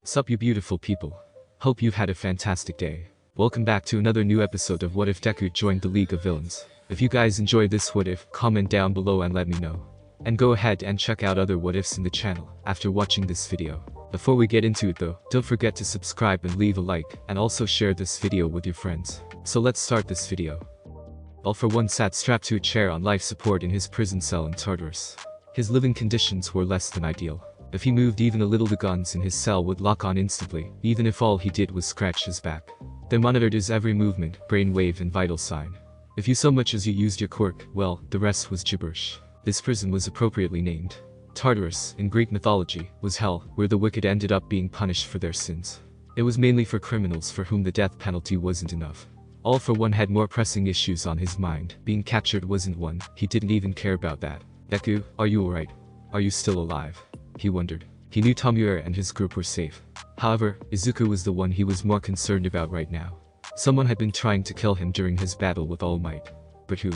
Sup you beautiful people. Hope you've had a fantastic day. Welcome back to another new episode of What If Deku joined the League of Villains. If you guys enjoyed this what if, comment down below and let me know. And go ahead and check out other what ifs in the channel after watching this video. Before we get into it though, don't forget to subscribe and leave a like, and also share this video with your friends. So let's start this video. All for One sat strapped to a chair on life support in his prison cell in Tartarus. His living conditions were less than ideal. If he moved even a little, the guns in his cell would lock on instantly, even if all he did was scratch his back. They monitored his every movement, brainwave and vital sign. If you so much as you used your quirk, well, the rest was gibberish. This prison was appropriately named. Tartarus, in Greek mythology, was hell, where the wicked ended up being punished for their sins. It was mainly for criminals for whom the death penalty wasn't enough. All for One had more pressing issues on his mind. Being captured wasn't one, he didn't even care about that. Deku, are you alright? Are you still alive? He wondered. He knew Tomura and his group were safe. However, Izuku was the one he was more concerned about right now. Someone had been trying to kill him during his battle with All Might. But who?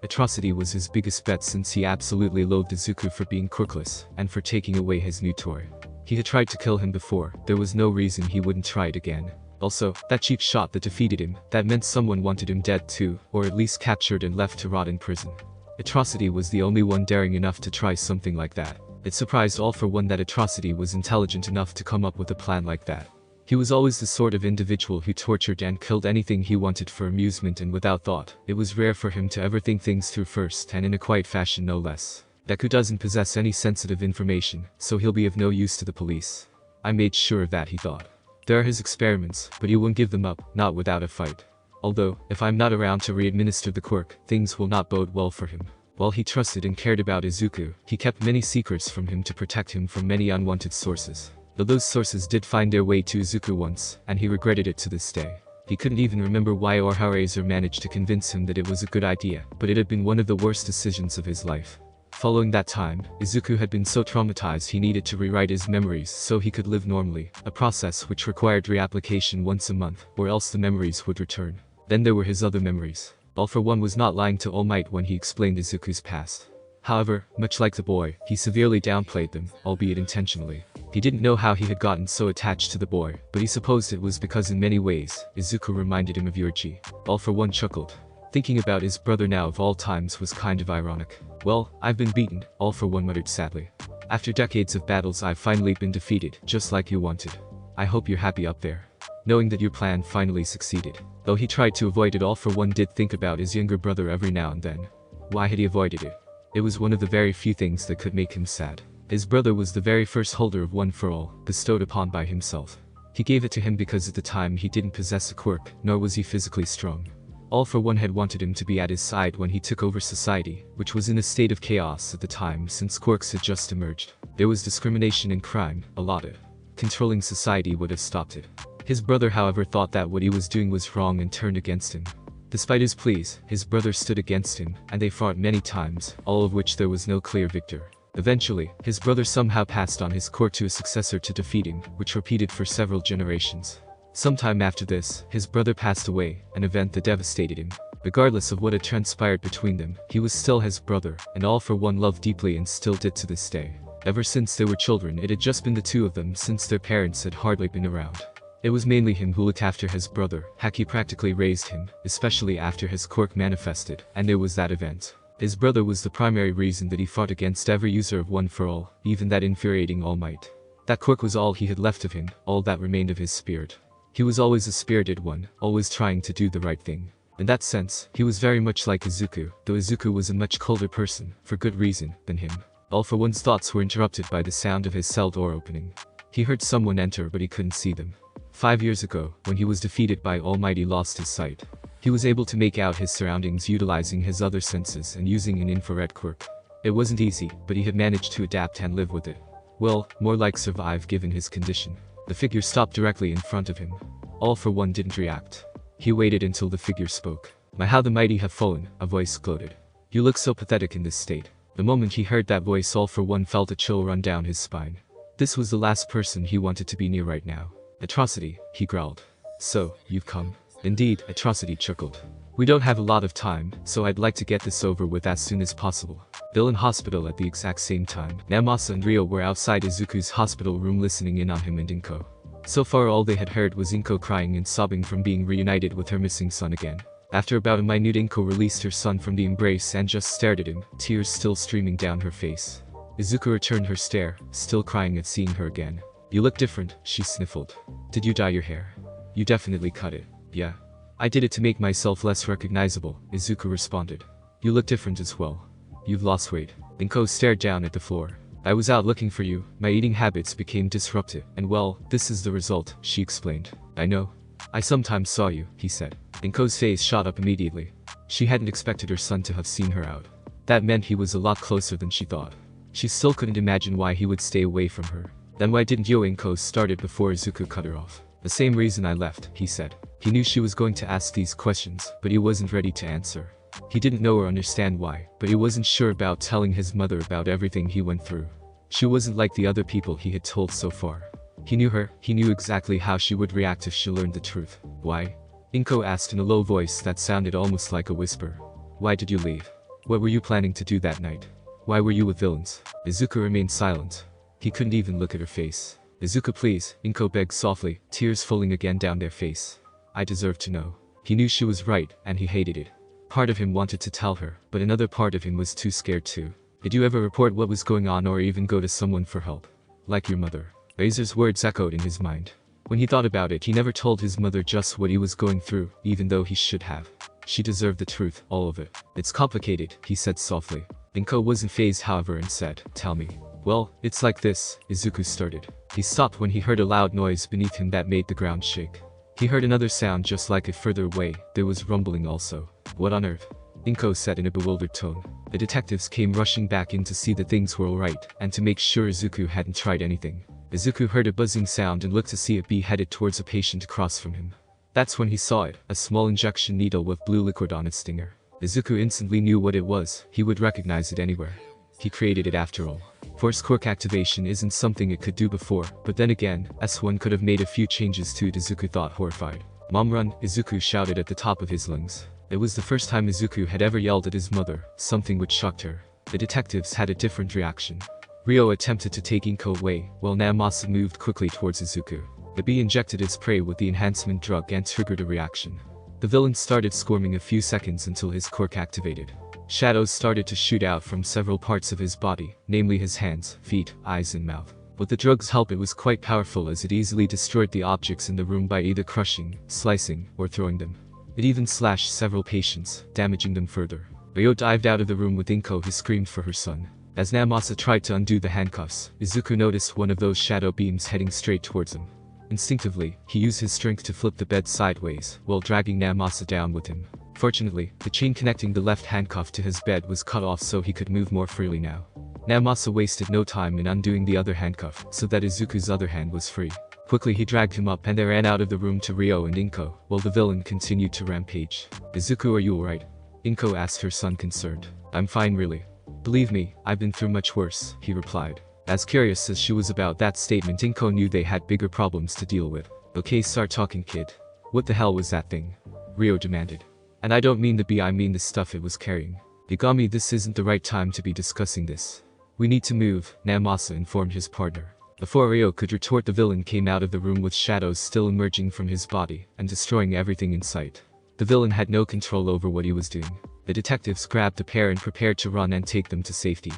Atrocity was his biggest bet, since he absolutely loathed Izuku for being quirkless, and for taking away his new toy. He had tried to kill him before, there was no reason he wouldn't try it again. Also, that cheap shot that defeated him, that meant someone wanted him dead too, or at least captured and left to rot in prison. Atrocity was the only one daring enough to try something like that. It surprised All for One that Atrocity was intelligent enough to come up with a plan like that. He was always the sort of individual who tortured and killed anything he wanted for amusement and without thought. It was rare for him to ever think things through first, and in a quiet fashion no less. Deku doesn't possess any sensitive information, so he'll be of no use to the police. I made sure of that, he thought. There are his experiments, but he won't give them up, not without a fight. Although, if I'm not around to re-administer the quirk, things will not bode well for him. While he trusted and cared about Izuku, he kept many secrets from him to protect him from many unwanted sources. Though those sources did find their way to Izuku once, and he regretted it to this day. He couldn't even remember why or how Razor managed to convince him that it was a good idea, but it had been one of the worst decisions of his life. Following that time, Izuku had been so traumatized he needed to rewrite his memories so he could live normally, a process which required reapplication once a month, or else the memories would return. Then there were his other memories. All for One was not lying to All Might when he explained Izuku's past. However, much like the boy, he severely downplayed them, albeit intentionally. He didn't know how he had gotten so attached to the boy, but he supposed it was because in many ways, Izuku reminded him of Yurji. All for One chuckled. Thinking about his brother now of all times was kind of ironic. Well, I've been beaten, All for One muttered sadly. After decades of battles I've finally been defeated, just like you wanted. I hope you're happy up there. Knowing that your plan finally succeeded. Though he tried to avoid it, All for One did think about his younger brother every now and then. Why had he avoided it? It was one of the very few things that could make him sad. His brother was the very first holder of One for All, bestowed upon by himself. He gave it to him because at the time he didn't possess a quirk, nor was he physically strong. All for One had wanted him to be at his side when he took over society, which was in a state of chaos at the time since quirks had just emerged. There was discrimination and crime, a lot of. Controlling society would have stopped it. His brother however thought that what he was doing was wrong and turned against him. Despite his pleas, his brother stood against him, and they fought many times, all of which there was no clear victor. Eventually, his brother somehow passed on his quirk to a successor to defeat him, which repeated for several generations. Sometime after this, his brother passed away, an event that devastated him. Regardless of what had transpired between them, he was still his brother, and All for One loved deeply and still did to this day. Ever since they were children, it had just been the two of them since their parents had hardly been around. It was mainly him who looked after his brother. Haki practically raised him, especially after his quirk manifested, and there was that event. His brother was the primary reason that he fought against every user of One for All, even that infuriating All Might. That quirk was all he had left of him, all that remained of his spirit. He was always a spirited one, always trying to do the right thing. In that sense, he was very much like Izuku, though Izuku was a much colder person, for good reason, than him. All for One's thoughts were interrupted by the sound of his cell door opening. He heard someone enter but he couldn't see them. 5 years ago, when he was defeated by All Might, he lost his sight. He was able to make out his surroundings utilizing his other senses and using an infrared quirk. It wasn't easy, but he had managed to adapt and live with it. Well, more like survive given his condition. The figure stopped directly in front of him. All for One didn't react. He waited until the figure spoke. "My, how the mighty have fallen," a voice gloated. "You look so pathetic in this state." The moment he heard that voice, All for One felt a chill run down his spine. This was the last person he wanted to be near right now. "Atrocity," he growled. "So, you've come." Indeed, Atrocity chuckled. "We don't have a lot of time, so I'd like to get this over with as soon as possible." Bill in hospital at the exact same time. Namasa and Rio were outside Izuku's hospital room listening in on him and Inko. So far all they had heard was Inko crying and sobbing from being reunited with her missing son again. After about a minute, Inko released her son from the embrace and just stared at him, tears still streaming down her face. Izuku returned her stare, still crying at seeing her again. "You look different," she sniffled. "Did you dye your hair?" "You definitely cut it." "Yeah. I did it to make myself less recognizable," Izuku responded. "You look different as well. You've lost weight." Inko stared down at the floor. "I was out looking for you, my eating habits became disrupted, and well, this is the result," she explained. "I know. I sometimes saw you," he said. Inko's face shot up immediately. She hadn't expected her son to have seen her out. That meant he was a lot closer than she thought. She still couldn't imagine why he would stay away from her. "Then why didn't you?" Inko started before Izuku cut her off. "The same reason I left," he said. He knew she was going to ask these questions, but he wasn't ready to answer. He didn't know or understand why, but he wasn't sure about telling his mother about everything he went through. She wasn't like the other people he had told so far. He knew her, he knew exactly how she would react if she learned the truth. "Why?" Inko asked in a low voice that sounded almost like a whisper. "Why did you leave? What were you planning to do that night? Why were you with villains?" Izuku remained silent. He couldn't even look at her face. "Izuku, please," Inko begged softly, tears falling again down their face. "I deserve to know." He knew she was right, and he hated it. Part of him wanted to tell her, but another part of him was too scared to. "Did you ever report what was going on or even go to someone for help? Like your mother?" Razor's words echoed in his mind. When he thought about it, he never told his mother just what he was going through, even though he should have. She deserved the truth, all of it. "It's complicated," he said softly. Inko wasn't fazed, however, and said, "Tell me." "Well, it's like this," Izuku started. He stopped when he heard a loud noise beneath him that made the ground shake. He heard another sound just like it further away. There was rumbling also. "What on earth?" Inko said in a bewildered tone. The detectives came rushing back in to see that things were alright, and to make sure Izuku hadn't tried anything. Izuku heard a buzzing sound and looked to see it be headed towards a patient across from him. That's when he saw it, a small injection needle with blue liquid on its stinger. Izuku instantly knew what it was. He would recognize it anywhere. He created it after all. Force quirk activation isn't something it could do before, but then again, S1 could have made a few changes to it, Izuku thought, horrified. "Mom, run!" Izuku shouted at the top of his lungs. It was the first time Izuku had ever yelled at his mother, something which shocked her. The detectives had a different reaction. Ryo attempted to take Inko away, while Namasa moved quickly towards Izuku. The bee injected its prey with the enhancement drug and triggered a reaction. The villain started squirming a few seconds until his quirk activated. Shadows started to shoot out from several parts of his body, namely his hands, feet, eyes and mouth. With the drug's help, it was quite powerful, as it easily destroyed the objects in the room by either crushing, slicing, or throwing them. It even slashed several patients, damaging them further. Ryo dived out of the room with Inko, who screamed for her son. As Namasa tried to undo the handcuffs, Izuku noticed one of those shadow beams heading straight towards him. Instinctively, he used his strength to flip the bed sideways, while dragging Namasa down with him. Fortunately, the chain connecting the left handcuff to his bed was cut off, so he could move more freely now. Namasa wasted no time in undoing the other handcuff, so that Izuku's other hand was free. Quickly he dragged him up and they ran out of the room to Ryo and Inko, while the villain continued to rampage. "Izuku, are you alright?" Inko asked her son, concerned. "I'm fine, really. Believe me, I've been through much worse," he replied. As curious as she was about that statement, Inko knew they had bigger problems to deal with. "Okay, start talking, kid. What the hell was that thing?" Ryo demanded. "And I don't mean the bee, I mean the stuff it was carrying." "Yagami, this isn't the right time to be discussing this. We need to move," Namasa informed his partner. Before Ryo could retort, the villain came out of the room with shadows still emerging from his body and destroying everything in sight. The villain had no control over what he was doing. The detectives grabbed the pair and prepared to run and take them to safety.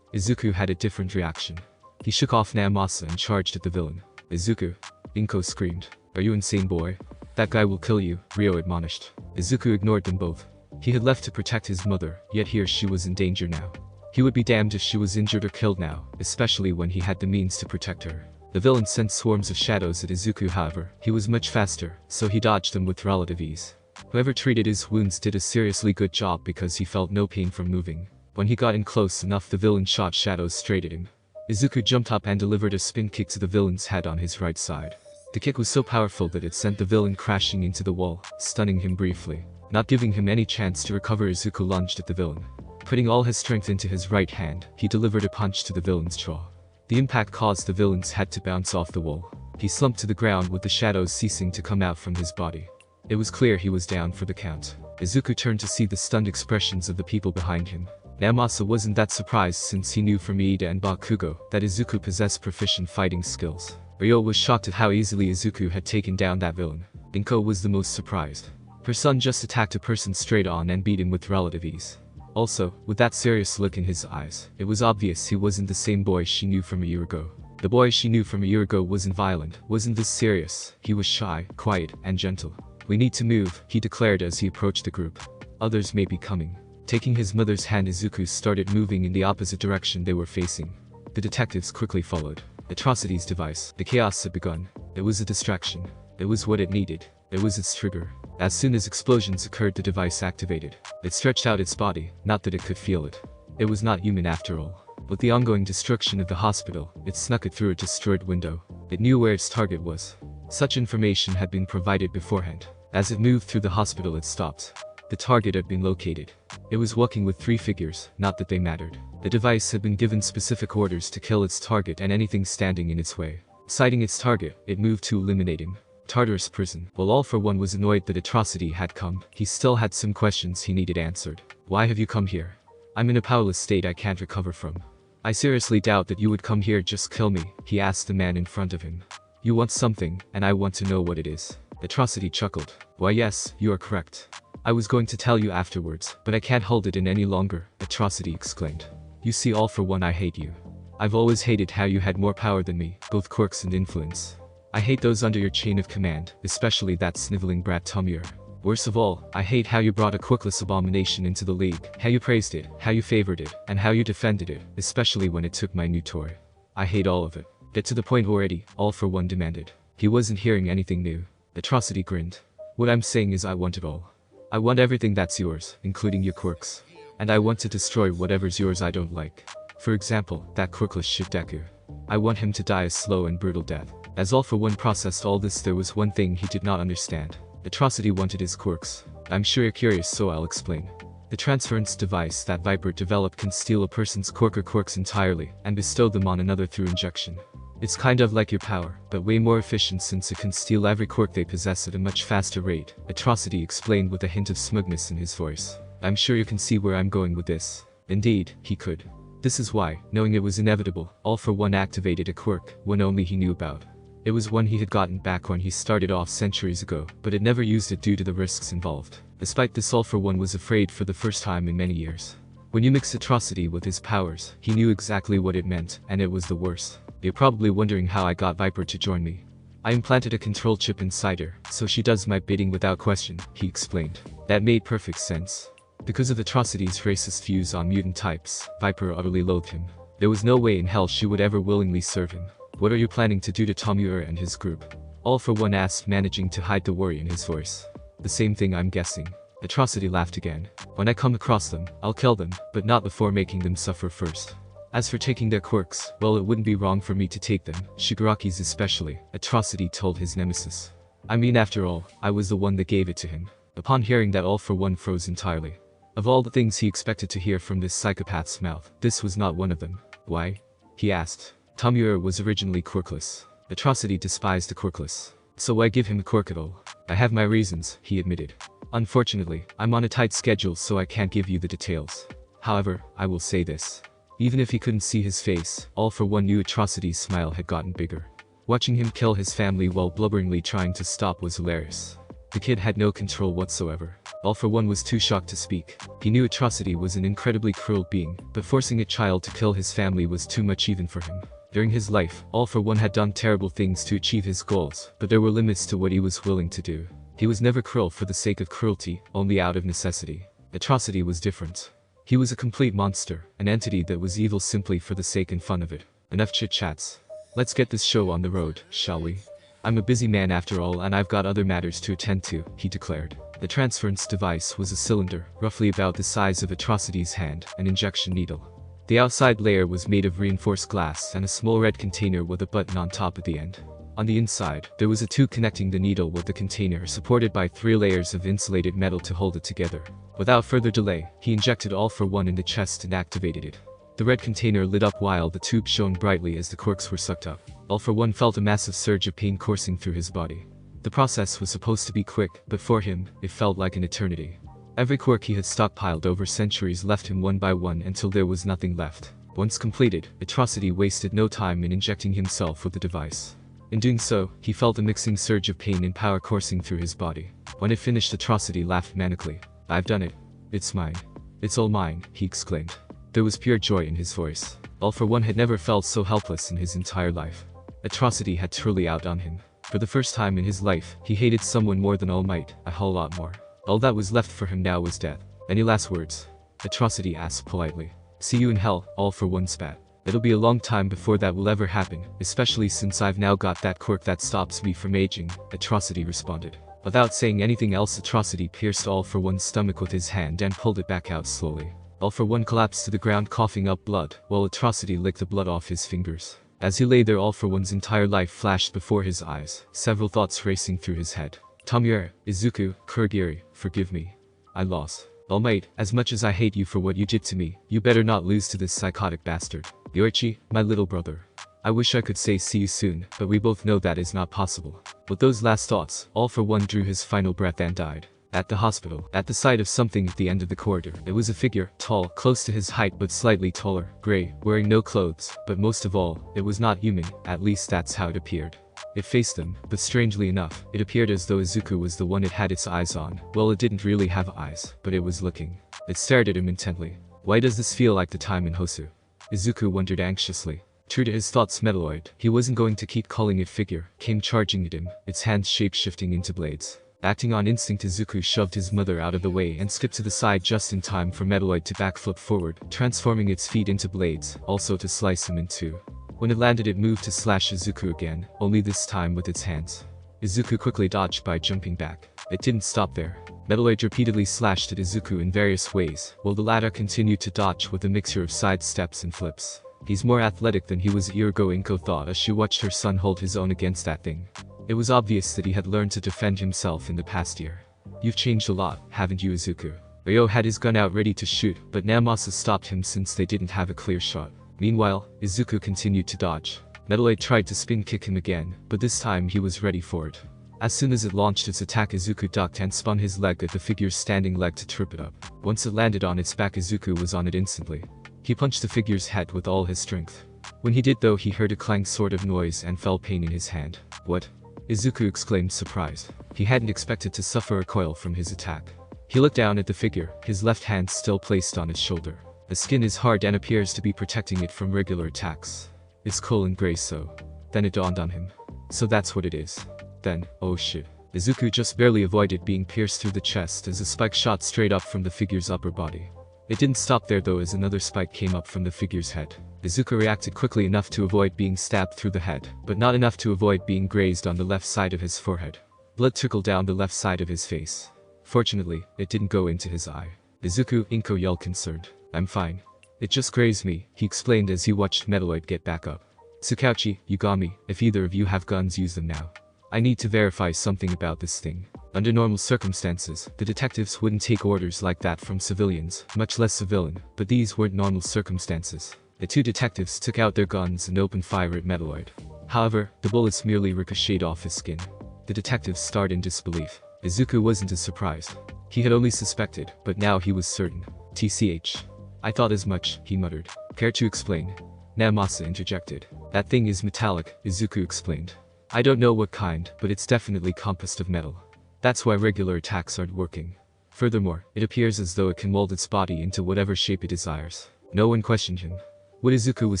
Izuku had a different reaction. He shook off Namasa and charged at the villain. "Izuku!" Inko screamed. "Are you insane, boy? That guy will kill you," Ryo admonished. Izuku ignored them both. He had left to protect his mother, yet here she was in danger now. He would be damned if she was injured or killed now, especially when he had the means to protect her. The villain sent swarms of shadows at Izuku, however. He was much faster, so he dodged them with relative ease. Whoever treated his wounds did a seriously good job, because he felt no pain from moving. When he got in close enough, the villain shot shadows straight at him. Izuku jumped up and delivered a spin kick to the villain's head on his right side. The kick was so powerful that it sent the villain crashing into the wall, stunning him briefly. Not giving him any chance to recover, Izuku lunged at the villain. Putting all his strength into his right hand, he delivered a punch to the villain's jaw. The impact caused the villain's head to bounce off the wall. He slumped to the ground with the shadows ceasing to come out from his body. It was clear he was down for the count. Izuku turned to see the stunned expressions of the people behind him. Namasa wasn't that surprised, since he knew from Iida and Bakugo that Izuku possessed proficient fighting skills. Ryo was shocked at how easily Izuku had taken down that villain. Inko was the most surprised. Her son just attacked a person straight on and beat him with relative ease. Also, with that serious look in his eyes, it was obvious he wasn't the same boy she knew from a year ago. The boy she knew from a year ago wasn't violent, wasn't this serious, he was shy, quiet, and gentle. "We need to move," he declared as he approached the group. "Others may be coming." Taking his mother's hand, Izuku started moving in the opposite direction they were facing. The detectives quickly followed. Atrocity's device, the chaos had begun. It was a distraction. It was what it needed. It was its trigger. As soon as explosions occurred, the device activated. It stretched out its body, not that it could feel it. It was not human after all. With the ongoing destruction of the hospital, it snuck it through a destroyed window. It knew where its target was. Such information had been provided beforehand. As it moved through the hospital, it stopped. The target had been located. It was walking with 3 figures, not that they mattered. The device had been given specific orders to kill its target and anything standing in its way. Sighting its target, it moved to eliminate him. Tartarus prison. While All For One was annoyed that Atrocity had come, he still had some questions he needed answered. "Why have you come here? I'm in a powerless state I can't recover from. I seriously doubt that you would come here just kill me," he asked the man in front of him. "You want something, and I want to know what it is." Atrocity chuckled. "Why yes, you are correct. I was going to tell you afterwards, but I can't hold it in any longer," Atrocity exclaimed. "You see, All For One, I hate you. I've always hated how you had more power than me, both quirks and influence. I hate those under your chain of command, especially that sniveling brat Tomura. Worst of all, I hate how you brought a quirkless abomination into the league, how you praised it, how you favored it, and how you defended it, especially when it took my new toy. I hate all of it. Get to the point already," All For One demanded. He wasn't hearing anything new. Atrocity grinned. "What I'm saying is I want it all. I want everything that's yours, including your quirks. And I want to destroy whatever's yours I don't like. For example, that quirkless shit Deku. I want him to die a slow and brutal death." As All For One processed all this, there was one thing he did not understand. Atrocity wanted his quirks. "I'm sure you're curious, so I'll explain. The transference device that Viper developed can steal a person's quirk or quirks entirely, and bestow them on another through injection. It's kind of like your power, but way more efficient since it can steal every quirk they possess at a much faster rate," Atrocity explained with a hint of smugness in his voice. "I'm sure you can see where I'm going with this." Indeed, he could. This is why, knowing it was inevitable, All For One activated a quirk, one only he knew about. It was one he had gotten back when he started off centuries ago, but had never used it due to the risks involved. Despite this, All For One was afraid for the first time in many years. When you mix Atrocity with his powers, he knew exactly what it meant, and it was the worst. "You're probably wondering how I got Viper to join me. I implanted a control chip inside her, so she does my bidding without question," he explained. That made perfect sense. Because of Atrocity's racist views on mutant types, Viper utterly loathed him. There was no way in hell she would ever willingly serve him. "What are you planning to do to Tomura and his group?" All For One asked, managing to hide the worry in his voice. "The same thing, I'm guessing." Atrocity laughed again. "When I come across them, I'll kill them, but not before making them suffer first. As for taking their quirks, well, it wouldn't be wrong for me to take them, Shigaraki's especially," Atrocity told his nemesis. "I mean, after all, I was the one that gave it to him." Upon hearing that, All For One froze entirely. Of all the things he expected to hear from this psychopath's mouth, this was not one of them. "Why?" he asked. "Tomura was originally quirkless. Atrocity despised the quirkless. So why give him a quirk at all?" "I have my reasons," he admitted. "Unfortunately, I'm on a tight schedule, so I can't give you the details. However, I will say this." Even if he couldn't see his face, All For One knew Atrocity's smile had gotten bigger. Watching him kill his family while blubberingly trying to stop was hilarious. The kid had no control whatsoever. All For One was too shocked to speak. He knew Atrocity was an incredibly cruel being, but forcing a child to kill his family was too much even for him. During his life, All For One had done terrible things to achieve his goals, but there were limits to what he was willing to do. He was never cruel for the sake of cruelty, only out of necessity. Atrocity was different. He was a complete monster, an entity that was evil simply for the sake and fun of it. Enough chit-chats. Let's get this show on the road, shall we? I'm a busy man after all, and I've got other matters to attend to, he declared. The transference device was a cylinder, roughly about the size of Atrocity's hand, an injection needle. The outside layer was made of reinforced glass and a small red container with a button on top at the end. On the inside, there was a tube connecting the needle with the container, supported by 3 layers of insulated metal to hold it together. Without further delay, he injected All For One in the chest and activated it. The red container lit up while the tube shone brightly as the quirks were sucked up. All For One felt a massive surge of pain coursing through his body. The process was supposed to be quick, but for him, it felt like an eternity. Every quirk he had stockpiled over centuries left him one by one until there was nothing left. Once completed, Atrocity wasted no time in injecting himself with the device. In doing so, he felt a mixing surge of pain and power coursing through his body. When it finished, Atrocity laughed manically. "I've done it. It's mine. It's all mine," he exclaimed. There was pure joy in his voice. All for One had never felt so helpless in his entire life. Atrocity had truly outdone him. For the first time in his life, he hated someone more than All Might, a whole lot more. All that was left for him now was death. "Any last words?" Atrocity asked politely. "See you in hell," All for One spat. "It'll be a long time before that will ever happen, especially since I've now got that quirk that stops me from aging," Atrocity responded. Without saying anything else, Atrocity pierced All for One's stomach with his hand and pulled it back out slowly. All for One collapsed to the ground coughing up blood, while Atrocity licked the blood off his fingers. As he lay there, All for One's entire life flashed before his eyes, several thoughts racing through his head. "Tamura, Izuku, Kurogiri, forgive me. I lost. All Might, as much as I hate you for what you did to me, you better not lose to this psychotic bastard. Yoichi, my little brother. I wish I could say see you soon, but we both know that is not possible." With those last thoughts, All for One drew his final breath and died. At the hospital, at the sight of something at the end of the corridor, it was a figure, tall, close to his height but slightly taller, gray, wearing no clothes, but most of all, it was not human, at least that's how it appeared. It faced them, but strangely enough, it appeared as though Izuku was the one it had its eyes on. Well, it didn't really have eyes, but it was looking. It stared at him intently. "Why does this feel like the time in Hosu?" Izuku wondered anxiously. True to his thoughts, Metalloid, he wasn't going to keep calling it figure, came charging at him, its hands shape-shifting into blades. Acting on instinct, Izuku shoved his mother out of the way and skipped to the side just in time for Metalloid to backflip forward, transforming its feet into blades, also to slice him in two. When it landed, it moved to slash Izuku again, only this time with its hands. Izuku quickly dodged by jumping back. It didn't stop there. Metalloid repeatedly slashed at Izuku in various ways, while the latter continued to dodge with a mixture of side steps and flips. "He's more athletic than he was a year ago," Inko thought as she watched her son hold his own against that thing. It was obvious that he had learned to defend himself in the past year. "You've changed a lot, haven't you, Izuku?" Ryo had his gun out ready to shoot, but Namasa stopped him since they didn't have a clear shot. Meanwhile, Izuku continued to dodge. Metalloid tried to spin kick him again, but this time he was ready for it. As soon as it launched its attack, Izuku ducked and spun his leg at the figure's standing leg to trip it up. Once it landed on its back, Izuku was on it instantly. He punched the figure's head with all his strength. When he did though, he heard a clang sort of noise and felt pain in his hand. "What?" Izuku exclaimed, surprised. He hadn't expected to suffer a recoil from his attack. He looked down at the figure, his left hand still placed on its shoulder. The skin is hard and appears to be protecting it from regular attacks. It's cool and gray, so. Then it dawned on him. So that's what it is. Then, oh shit. Izuku just barely avoided being pierced through the chest as a spike shot straight up from the figure's upper body. It didn't stop there though, as another spike came up from the figure's head. Izuku reacted quickly enough to avoid being stabbed through the head, but not enough to avoid being grazed on the left side of his forehead. Blood trickled down the left side of his face. Fortunately, it didn't go into his eye. "Izuku," Inko yelled, concerned. "I'm fine. It just grazed me," he explained as he watched Metalloid get back up. "Tsukauchi, Yugami, if either of you have guns, use them now. I need to verify something about this thing." Under normal circumstances, the detectives wouldn't take orders like that from civilians, much less a villain, but these weren't normal circumstances. The two detectives took out their guns and opened fire at Metalloid. However, the bullets merely ricocheted off his skin. The detectives stared in disbelief. Izuku wasn't as surprised. He had only suspected, but now he was certain. "TCH. I thought as much," he muttered. "Care to explain?" Namasa interjected. "That thing is metallic," Izuku explained. "I don't know what kind, but it's definitely composed of metal. That's why regular attacks aren't working. Furthermore, it appears as though it can mold its body into whatever shape it desires." No one questioned him. What Izuku was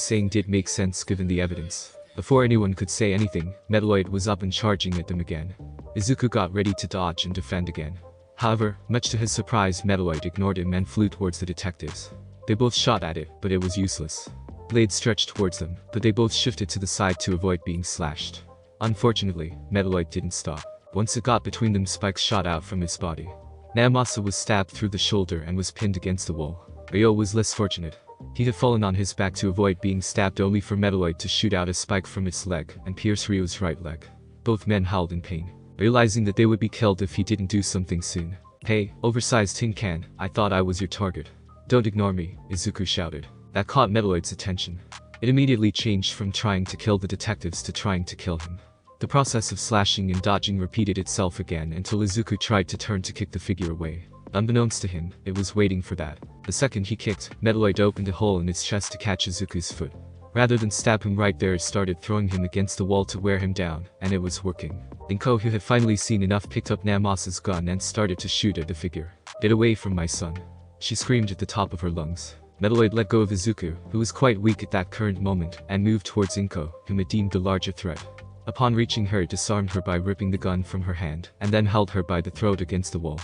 saying did make sense given the evidence. Before anyone could say anything, Metalloid was up and charging at them again. Izuku got ready to dodge and defend again. However, much to his surprise, Metalloid ignored him and flew towards the detectives. They both shot at it, but it was useless. Blades stretched towards them, but they both shifted to the side to avoid being slashed. Unfortunately, Metalloid didn't stop. Once it got between them, spikes shot out from its body. Namasa was stabbed through the shoulder and was pinned against the wall. Ryo was less fortunate. He had fallen on his back to avoid being stabbed, only for Metalloid to shoot out a spike from its leg and pierce Ryo's right leg. Both men howled in pain, realizing that they would be killed if he didn't do something soon. "Hey, oversized tin can, I thought I was your target. Don't ignore me," Izuku shouted. That caught Metalloid's attention. It immediately changed from trying to kill the detectives to trying to kill him. The process of slashing and dodging repeated itself again until Izuku tried to turn to kick the figure away. Unbeknownst to him, it was waiting for that. The second he kicked, Metalloid opened a hole in its chest to catch Izuku's foot. Rather than stab him right there, it started throwing him against the wall to wear him down, and it was working. Inko, who had finally seen enough, picked up Namasa's gun and started to shoot at the figure. "Get away from my son," she screamed at the top of her lungs. Metalloid let go of Izuku, who was quite weak at that current moment, and moved towards Inko, whom it deemed the larger threat. Upon reaching her, it disarmed her by ripping the gun from her hand, and then held her by the throat against the wall.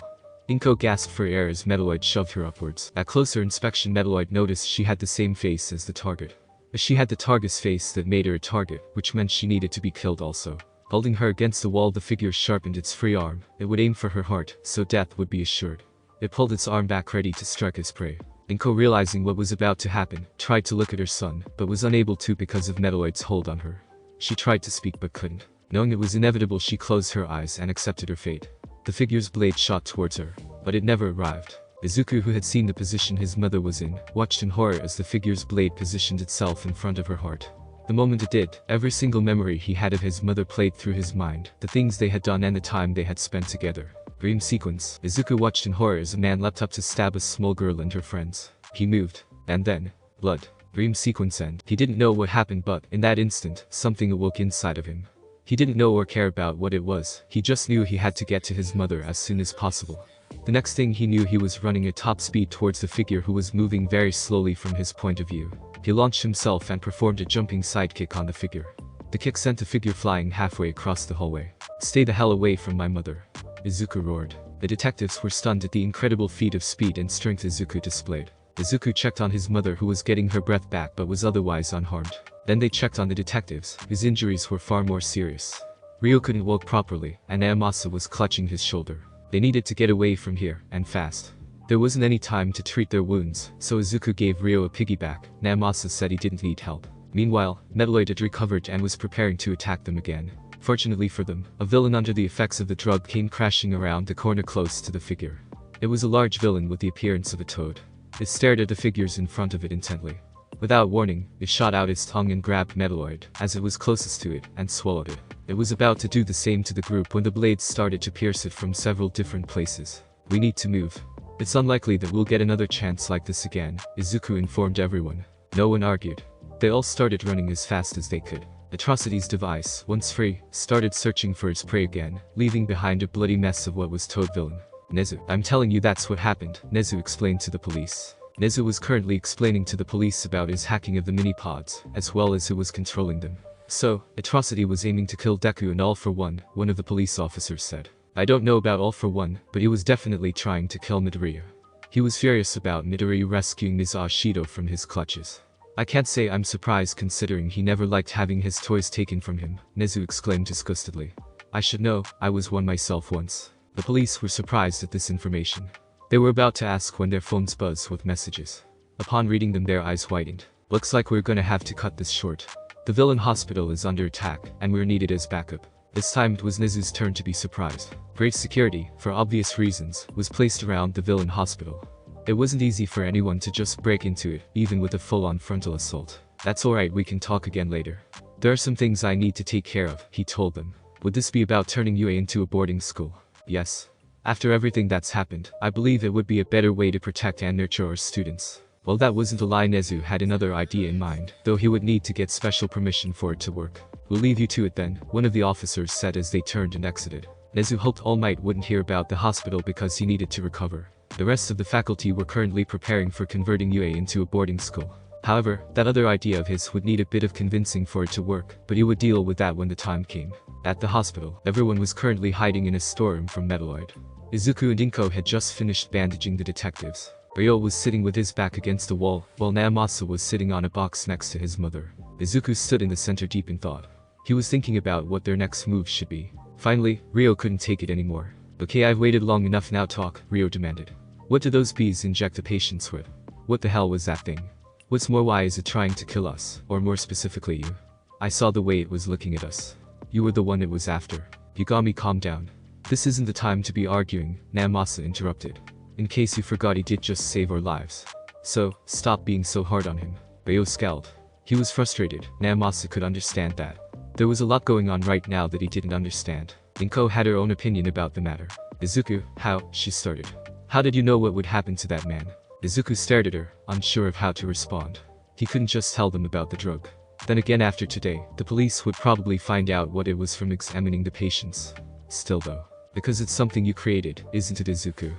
Inko gasped for air as Metalloid shoved her upwards. At closer inspection, Metalloid noticed she had the same face as the target. She had the target's face that made her a target, which meant she needed to be killed also. Holding her against the wall, the figure sharpened its free arm. It would aim for her heart, so death would be assured. It pulled its arm back, ready to strike its prey. Inko, realizing what was about to happen, tried to look at her son, but was unable to because of Metalloid's hold on her. She tried to speak but couldn't. Knowing it was inevitable, she closed her eyes and accepted her fate. The figure's blade shot towards her, but it never arrived. Izuku, who had seen the position his mother was in, watched in horror as the figure's blade positioned itself in front of her heart. The moment it did, every single memory he had of his mother played through his mind, the things they had done and the time they had spent together. Dream sequence. Izuku watched in horror as a man leapt up to stab a small girl and her friends. He moved, and then, blood. Dream sequence end. He didn't know what happened, but in that instant, something awoke inside of him. He didn't know or care about what it was, he just knew he had to get to his mother as soon as possible. The next thing he knew, he was running at top speed towards the figure, who was moving very slowly from his point of view. He launched himself and performed a jumping sidekick on the figure. The kick sent the figure flying halfway across the hallway. "Stay the hell away from my mother," Izuku roared. The detectives were stunned at the incredible feat of speed and strength Izuku displayed. Izuku checked on his mother, who was getting her breath back but was otherwise unharmed. Then they checked on the detectives, whose injuries were far more serious. Ryo couldn't walk properly, and Naomasa was clutching his shoulder. They needed to get away from here, and fast. There wasn't any time to treat their wounds, so Izuku gave Ryo a piggyback. Naomasa said he didn't need help. Meanwhile, Metalloid had recovered and was preparing to attack them again. Fortunately for them, a villain under the effects of the drug came crashing around the corner close to the figure. It was a large villain with the appearance of a toad. It stared at the figures in front of it intently. Without warning, it shot out its tongue and grabbed Metalloid, as it was closest to it, and swallowed it. It was about to do the same to the group when the blades started to pierce it from several different places. "We need to move. It's unlikely that we'll get another chance like this again," Izuku informed everyone. No one argued. They all started running as fast as they could. Atrocity's device, once free, started searching for its prey again, leaving behind a bloody mess of what was Toad villain. "Nezu, I'm telling you that's what happened," Nezu explained to the police. Nezu was currently explaining to the police about his hacking of the mini-pods, as well as who was controlling them. "So, Atrocity was aiming to kill Deku and All for One," one of the police officers said. "I don't know about All for One, but he was definitely trying to kill Midoriya. He was furious about Midoriya rescuing Ms. Ashido from his clutches. I can't say I'm surprised, considering he never liked having his toys taken from him," Nezu exclaimed disgustedly. "I should know, I was one myself once." The police were surprised at this information. They were about to ask when their phones buzzed with messages. Upon reading them, their eyes widened. "Looks like we're gonna have to cut this short. The villain hospital is under attack, and we're needed as backup." This time it was Nezu's turn to be surprised. Great security, for obvious reasons, was placed around the villain hospital. It wasn't easy for anyone to just break into it, even with a full-on frontal assault. "That's alright, we can talk again later. There are some things I need to take care of," he told them. "Would this be about turning UA into a boarding school?" "Yes. After everything that's happened, I believe it would be a better way to protect and nurture our students." Well, that wasn't a lie. Nezu had another idea in mind, though he would need to get special permission for it to work. "We'll leave you to it then," one of the officers said as they turned and exited. Nezu hoped All Might wouldn't hear about the hospital because he needed to recover. The rest of the faculty were currently preparing for converting UA into a boarding school. However, that other idea of his would need a bit of convincing for it to work, but he would deal with that when the time came. At the hospital, everyone was currently hiding in a storeroom from Metalloid. Izuku and Inko had just finished bandaging the detectives. Ryo was sitting with his back against the wall, while Naomasa was sitting on a box next to his mother. Izuku stood in the center deep in thought. He was thinking about what their next move should be. Finally, Ryo couldn't take it anymore. "Okay, I've waited long enough, now talk," Ryo demanded. "What do those bees inject the patients with? What the hell was that thing? What's more, why is it trying to kill us, or more specifically you? I saw the way it was looking at us. You were the one it was after. Yagami, calm down. This isn't the time to be arguing," Naomasa interrupted. "In case you forgot, he did just save our lives. So, stop being so hard on him." Ryo scowled. He was frustrated. Naomasa could understand that. There was a lot going on right now that he didn't understand. Inko had her own opinion about the matter. "Izuku, how?" she started. "How did you know what would happen to that man?" Izuku stared at her, unsure of how to respond. He couldn't just tell them about the drug. Then again, after today, the police would probably find out what it was from examining the patients. Still though, because it's something you created, isn't it, Izuku?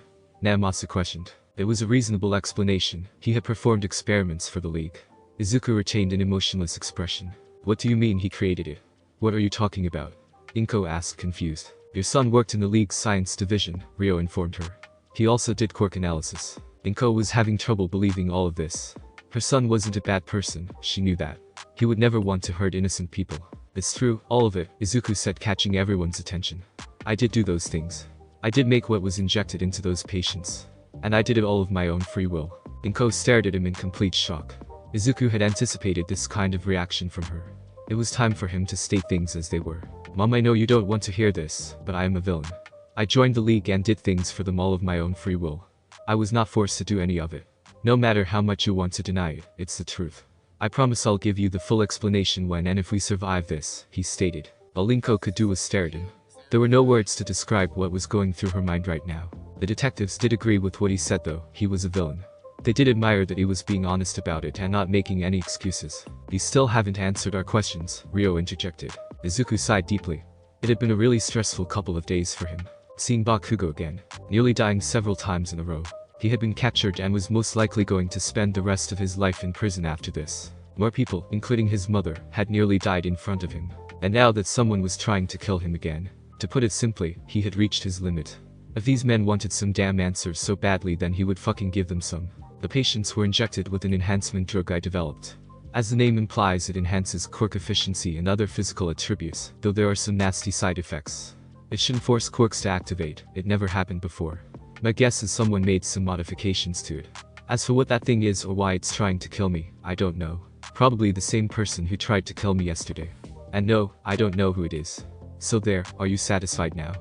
Namasa questioned. It was a reasonable explanation. He had performed experiments for the League. Izuku retained an emotionless expression. What do you mean he created it? What are you talking about? Inko asked, confused. Your son worked in the League's science division, Ryo informed her. He also did quirk analysis. Inko was having trouble believing all of this. Her son wasn't a bad person, she knew that. He would never want to hurt innocent people. It's true, all of it, Izuku said, catching everyone's attention. I did do those things. I did make what was injected into those patients. And I did it all of my own free will. Inko stared at him in complete shock. Izuku had anticipated this kind of reaction from her. It was time for him to state things as they were. Mom, I know you don't want to hear this, but I am a villain. I joined the League and did things for them all of my own free will. I was not forced to do any of it. No matter how much you want to deny it, it's the truth. I promise I'll give you the full explanation when and if we survive this, he stated. All Inko could do was stare at him. There were no words to describe what was going through her mind right now. The detectives did agree with what he said though, he was a villain. They did admire that he was being honest about it and not making any excuses. You still haven't answered our questions, Ryo interjected. Izuku sighed deeply. It had been a really stressful couple of days for him. Seeing Bakugo again, nearly dying several times in a row. He had been captured and was most likely going to spend the rest of his life in prison after this. More people, including his mother, had nearly died in front of him. And now that someone was trying to kill him again. To put it simply, he had reached his limit. If these men wanted some damn answers so badly, then he would fucking give them some. The patients were injected with an enhancement drug I developed. As the name implies, it enhances quirk efficiency and other physical attributes, though there are some nasty side effects. It shouldn't force quirks to activate, it never happened before. My guess is someone made some modifications to it. As for what that thing is or why it's trying to kill me, I don't know. Probably the same person who tried to kill me yesterday. And no, I don't know who it is. So there, are you satisfied now?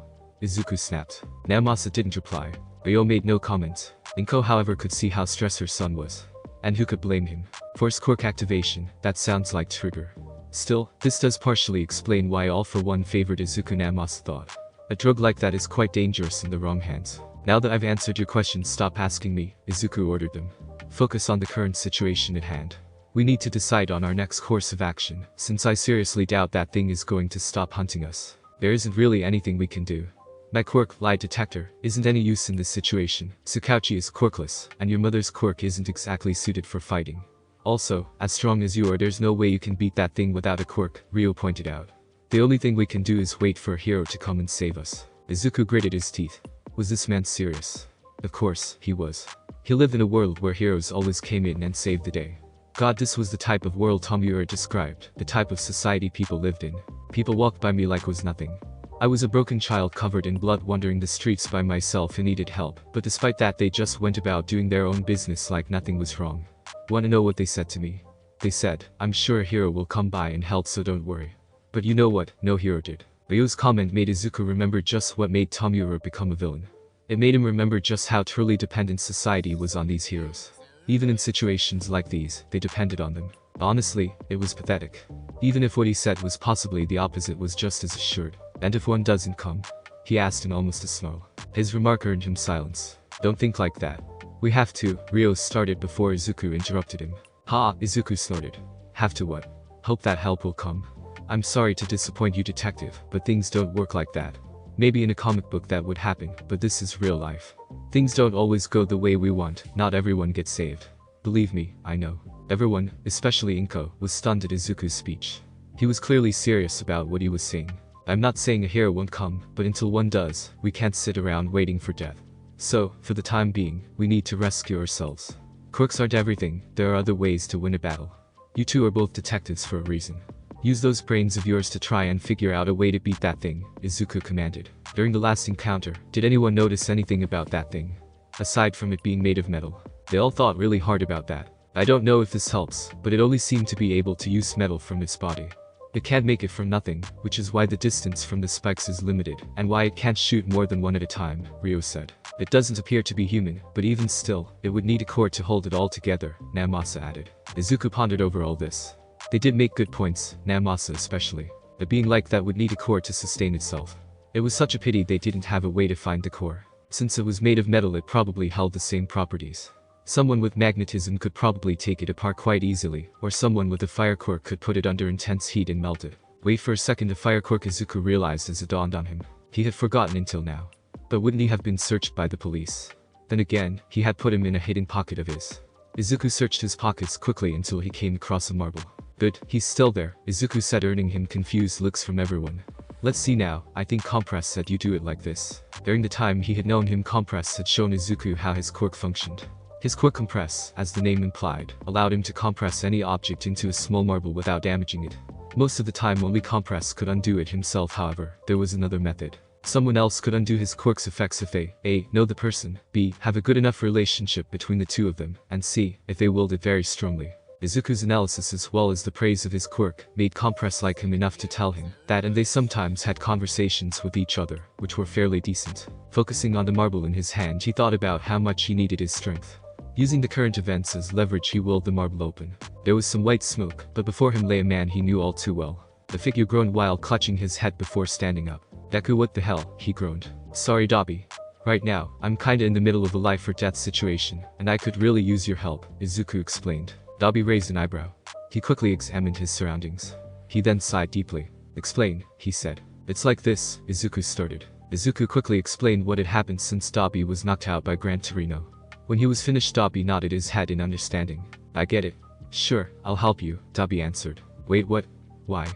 Izuku snapped. Namasa didn't reply. Ryo made no comment. Inko, however, could see how stressed her son was. And who could blame him? Force quirk activation, that sounds like trigger. Still, this does partially explain why All for One favored Izuku, Namasa thought. A drug like that is quite dangerous in the wrong hands. Now that I've answered your questions, stop asking me, Izuku ordered them. Focus on the current situation at hand. We need to decide on our next course of action, since I seriously doubt that thing is going to stop hunting us. There isn't really anything we can do. My quirk, lie detector, isn't any use in this situation. Tsukauchi is quirkless, and your mother's quirk isn't exactly suited for fighting. Also, as strong as you are, there's no way you can beat that thing without a quirk, Ryo pointed out. The only thing we can do is wait for a hero to come and save us. Izuku gritted his teeth. Was this man serious? Of course, he was. He lived in a world where heroes always came in and saved the day. God, this was the type of world Tomiura described, the type of society people lived in. People walked by me like it was nothing. I was a broken child covered in blood wandering the streets by myself and needed help, but despite that they just went about doing their own business like nothing was wrong. Wanna know what they said to me? They said, I'm sure a hero will come by and help, so don't worry. But you know what, no hero did. Ryo's comment made Izuku remember just what made Tomiura become a villain. It made him remember just how truly dependent society was on these heroes. Even in situations like these, they depended on them. Honestly, it was pathetic. Even if what he said was possibly the opposite was just as assured. And if one doesn't come? He asked in almost a snarl. His remark earned him silence. Don't think like that. We have to, Ryo started before Izuku interrupted him. Ha, Izuku snorted. Have to what? Hope that help will come. I'm sorry to disappoint you, detective, but things don't work like that. Maybe in a comic book that would happen, but this is real life. Things don't always go the way we want, not everyone gets saved. Believe me, I know. Everyone, especially Inko, was stunned at Izuku's speech. He was clearly serious about what he was saying. I'm not saying a hero won't come, but until one does, we can't sit around waiting for death. So, for the time being, we need to rescue ourselves. Quirks aren't everything, there are other ways to win a battle. You two are both detectives for a reason. Use those brains of yours to try and figure out a way to beat that thing, Izuku commanded. During the last encounter, did anyone notice anything about that thing? Aside from it being made of metal. They all thought really hard about that. I don't know if this helps, but it only seemed to be able to use metal from its body. It can't make it from nothing, which is why the distance from the spikes is limited, and why it can't shoot more than one at a time, Ryo said. It doesn't appear to be human, but even still, it would need a core to hold it all together, Namasa added. Izuku pondered over all this. They did make good points, Namasa especially. A being like that would need a core to sustain itself. It was such a pity they didn't have a way to find the core. Since it was made of metal, it probably held the same properties. Someone with magnetism could probably take it apart quite easily, or someone with a fire quirk could put it under intense heat and melt it. Wait for a second, the fire quirk, Izuku realized as it dawned on him. He had forgotten until now. But wouldn't he have been searched by the police? Then again, he had put him in a hidden pocket of his. Izuku searched his pockets quickly until he came across a marble. Good, he's still there, Izuku said, earning him confused looks from everyone. Let's see now, I think Compress said you do it like this. During the time he had known him, Compress had shown Izuku how his quirk functioned. His quirk compress, as the name implied, allowed him to compress any object into a small marble without damaging it. Most of the time only Compress could undo it himself, however, there was another method. Someone else could undo his quirk's effects if they A. know the person, B. have a good enough relationship between the two of them, and C. if they willed it very strongly. Izuku's analysis as well as the praise of his quirk made Compress like him enough to tell him that, and they sometimes had conversations with each other, which were fairly decent. Focusing on the marble in his hand, he thought about how much he needed his strength. Using the current events as leverage, he willed the marble open. There was some white smoke, but before him lay a man he knew all too well. The figure groaned while clutching his head before standing up. Deku, what the hell, he groaned. Sorry Dabi. Right now, I'm kinda in the middle of a life or death situation, and I could really use your help, Izuku explained. Dabi raised an eyebrow. He quickly examined his surroundings. He then sighed deeply. Explain, he said. It's like this, Izuku started. Izuku quickly explained what had happened since Dabi was knocked out by Gran Torino. When he was finished, Dabi nodded his head in understanding. I get it. Sure, I'll help you, Dabi answered. Wait, what? Why?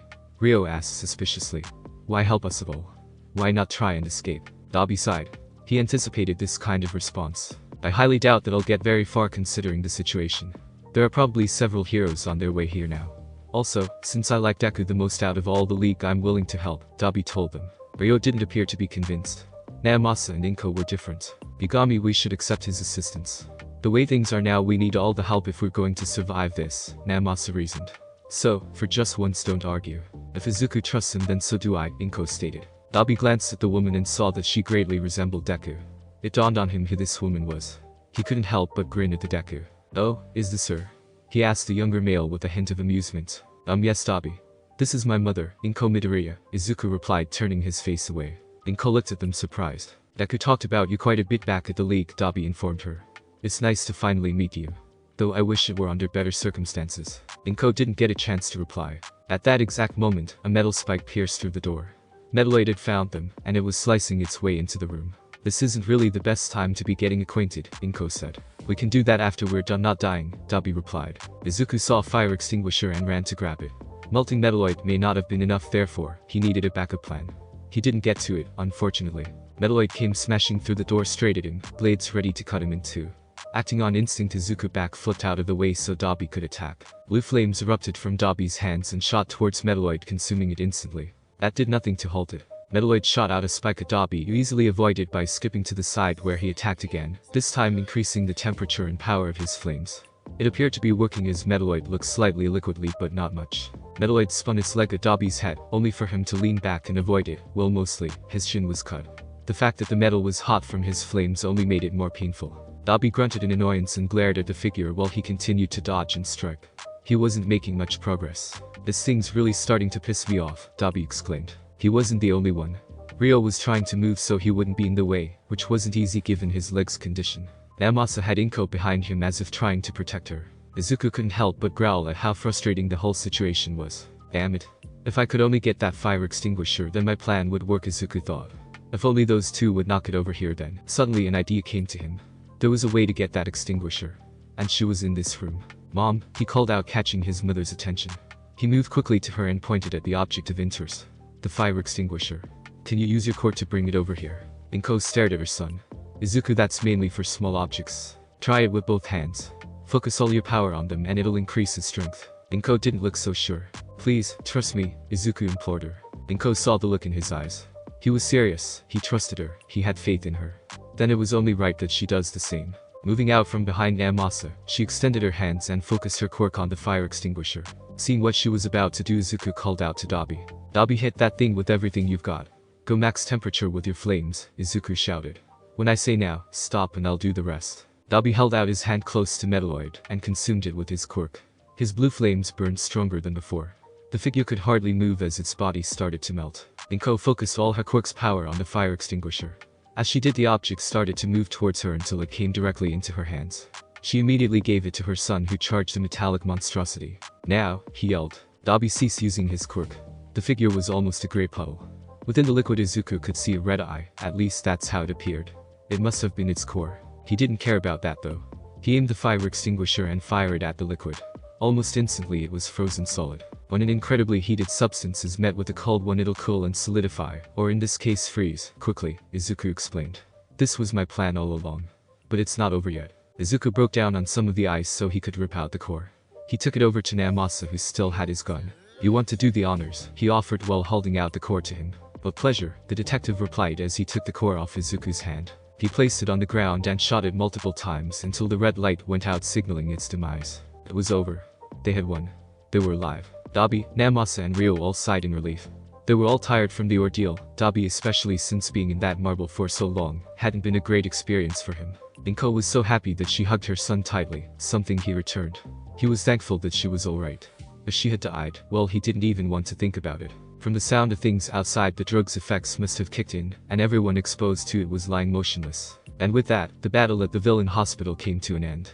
Ryo asked suspiciously. Why help us at all? Why not try and escape? Dabi sighed. He anticipated this kind of response. I highly doubt that I'll get very far considering the situation. There are probably several heroes on their way here now. Also, since I like Deku the most out of all the league, I'm willing to help, Dabi told them. Ryo didn't appear to be convinced. Naomasa and Inko were different. Bigami, we should accept his assistance. The way things are now, we need all the help if we're going to survive this, Naomasa reasoned. So, for just once don't argue. If Izuku trusts him then so do I, Inko stated. Dabi glanced at the woman and saw that she greatly resembled Deku. It dawned on him who this woman was. He couldn't help but grin at the Deku. Oh, is this her? He asked the younger male with a hint of amusement. Yes Dabi. This is my mother, Izuku Midoriya, Izuku replied, turning his face away. Inko looked at them surprised. Deku talked about you quite a bit back at the league, Dabi informed her. It's nice to finally meet you. Though I wish it were under better circumstances. Inko didn't get a chance to reply. At that exact moment, a metal spike pierced through the door. Metalloid had found them, and it was slicing its way into the room. This isn't really the best time to be getting acquainted, Inko said. We can do that after we're done not dying, Dabi replied. Izuku saw a fire extinguisher and ran to grab it. Melting Metalloid may not have been enough, therefore, he needed a backup plan. He didn't get to it, unfortunately. Metalloid came smashing through the door straight at him, blades ready to cut him in two. Acting on instinct, Izuku back flipped out of the way so Dabi could attack. Blue flames erupted from Dabi's hands and shot towards Metalloid, consuming it instantly. That did nothing to halt it. Metalloid shot out a spike at Dabi, who easily avoided by skipping to the side where he attacked again, this time increasing the temperature and power of his flames. It appeared to be working as Metalloid looked slightly liquidly but not much. Metalloid spun its leg at Dabi's head, only for him to lean back and avoid it, well mostly, his chin was cut. The fact that the metal was hot from his flames only made it more painful. Dabi grunted in annoyance and glared at the figure while he continued to dodge and strike. He wasn't making much progress. This thing's really starting to piss me off, Dabi exclaimed. He wasn't the only one. Ryo was trying to move so he wouldn't be in the way, which wasn't easy given his leg's condition. Naomasa had Inko behind him as if trying to protect her. Izuku couldn't help but growl at how frustrating the whole situation was. Damn it. If I could only get that fire extinguisher, then my plan would work, Izuku thought. If only those two would knock it over here then. Suddenly an idea came to him. There was a way to get that extinguisher. And she was in this room. Mom, he called out, catching his mother's attention. He moved quickly to her and pointed at the object of interest. The fire extinguisher. Can you use your quirk to bring it over here? Inko stared at her son. Izuku, that's mainly for small objects. Try it with both hands. Focus all your power on them and it'll increase his strength. Inko didn't look so sure. Please, trust me, Izuku implored her. Inko saw the look in his eyes. He was serious, he trusted her, he had faith in her. Then it was only right that she does the same. Moving out from behind Naomasa, she extended her hands and focused her quirk on the fire extinguisher. Seeing what she was about to do, Izuku called out to Dabi. Dabi, hit that thing with everything you've got. Go max temperature with your flames, Izuku shouted. When I say now, stop and I'll do the rest. Dabi held out his hand close to Metalloid and consumed it with his quirk. His blue flames burned stronger than before. The figure could hardly move as its body started to melt. Inko focused all her quirk's power on the fire extinguisher. As she did, the object started to move towards her until it came directly into her hands. She immediately gave it to her son, who charged the metallic monstrosity. "Now," he yelled. Dabi ceased using his quirk. The figure was almost a grey puddle. Within the liquid, Izuku could see a red eye, at least that's how it appeared. It must have been its core. He didn't care about that though. He aimed the fire extinguisher and fired it at the liquid. Almost instantly it was frozen solid. When an incredibly heated substance is met with a cold one, it'll cool and solidify, or in this case freeze, quickly, Izuku explained. "This was my plan all along. But it's not over yet." Izuku broke down on some of the ice so he could rip out the core. He took it over to Namasa, who still had his gun. "You want to do the honors?" he offered while holding out the core to him. "With pleasure," the detective replied as he took the core off Izuku's hand. He placed it on the ground and shot it multiple times until the red light went out, signaling its demise. It was over. They had won. They were alive. Dabi, Namasa and Ryo all sighed in relief. They were all tired from the ordeal. Dabi, especially since being in that marble for so long, hadn't been a great experience for him. Inko was so happy that she hugged her son tightly, something he returned. He was thankful that she was alright. If she had died, well, he didn't even want to think about it. From the sound of things outside, the drug's effects must have kicked in, and everyone exposed to it was lying motionless. And with that, the battle at the villain hospital came to an end.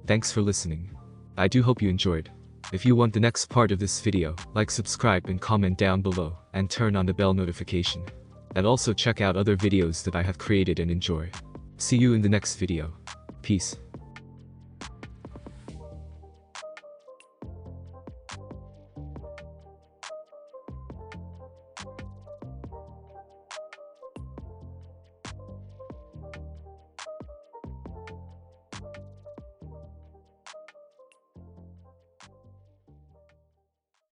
Thanks for listening. I do hope you enjoyed. If you want the next part of this video, like, subscribe and comment down below, and turn on the bell notification. And also check out other videos that I have created and enjoy. See you in the next video. Peace.